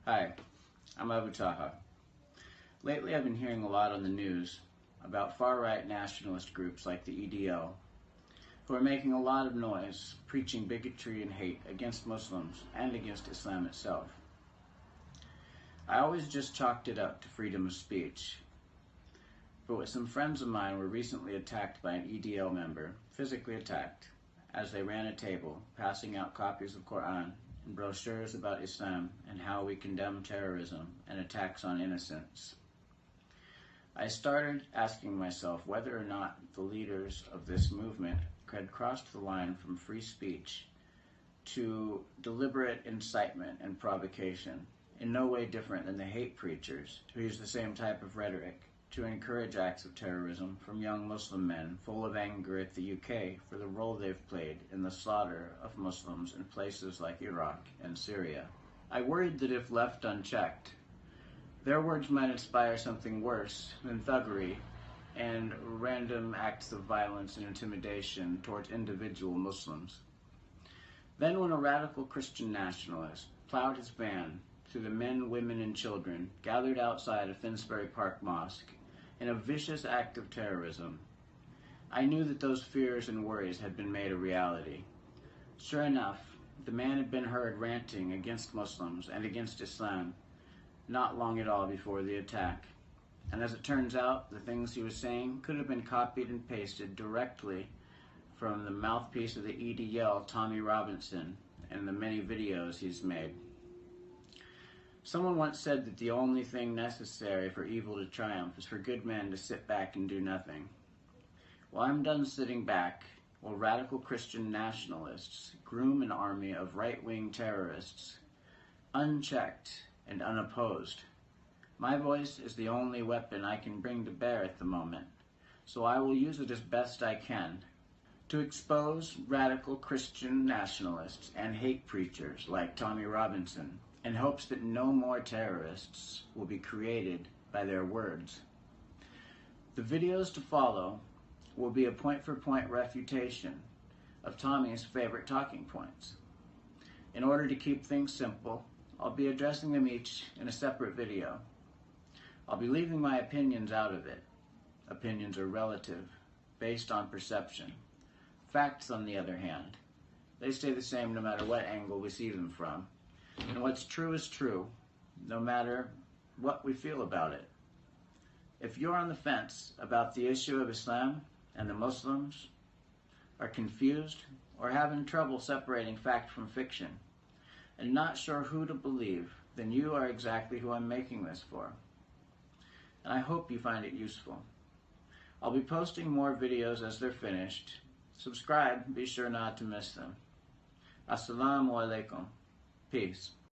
Hi, I'm Abu Taha. Lately I've been hearing a lot on the news about far-right nationalist groups like the EDL, who are making a lot of noise, preaching bigotry and hate against Muslims and against Islam itself. I always just chalked it up to freedom of speech, but some friends of mine were recently attacked by an EDL member, physically attacked, as they ran a table, passing out copies of Quran and brochures about Islam and how we condemn terrorism and attacks on innocents. I started asking myself whether or not the leaders of this movement had crossed the line from free speech to deliberate incitement and provocation, in no way different than the hate preachers who use the same type of rhetoric to encourage acts of terrorism from young Muslim men full of anger at the UK for the role they've played in the slaughter of Muslims in places like Iraq and Syria. I worried that if left unchecked, their words might inspire something worse than thuggery and random acts of violence and intimidation towards individual Muslims. Then when a radical Christian nationalist plowed his van through the men, women, and children gathered outside of Finsbury Park Mosque in a vicious act of terrorism, I knew that those fears and worries had been made a reality. Sure enough, the man had been heard ranting against Muslims and against Islam not long at all before the attack. And as it turns out, the things he was saying could have been copied and pasted directly from the mouthpiece of the EDL, Tommy Robinson, and the many videos he's made. Someone once said that the only thing necessary for evil to triumph is for good men to sit back and do nothing. Well, I'm done sitting back while radical Christian nationalists groom an army of right-wing terrorists, unchecked and unopposed. My voice is the only weapon I can bring to bear at the moment, so I will use it as best I can to expose radical Christian nationalists and hate preachers like Tommy Robinson, in hopes that no more terrorists will be created by their words. The videos to follow will be a point-for-point refutation of Tommy's favorite talking points. In order to keep things simple, I'll be addressing them each in a separate video. I'll be leaving my opinions out of it. Opinions are relative, based on perception. Facts, on the other hand, they stay the same no matter what angle we see them from. And what's true is true, no matter what we feel about it. If you're on the fence about the issue of Islam and the Muslims, are confused or having trouble separating fact from fiction, and not sure who to believe, then you are exactly who I'm making this for. And I hope you find it useful. I'll be posting more videos as they're finished. Subscribe, be sure not to miss them. Assalamu alaikum. Peace.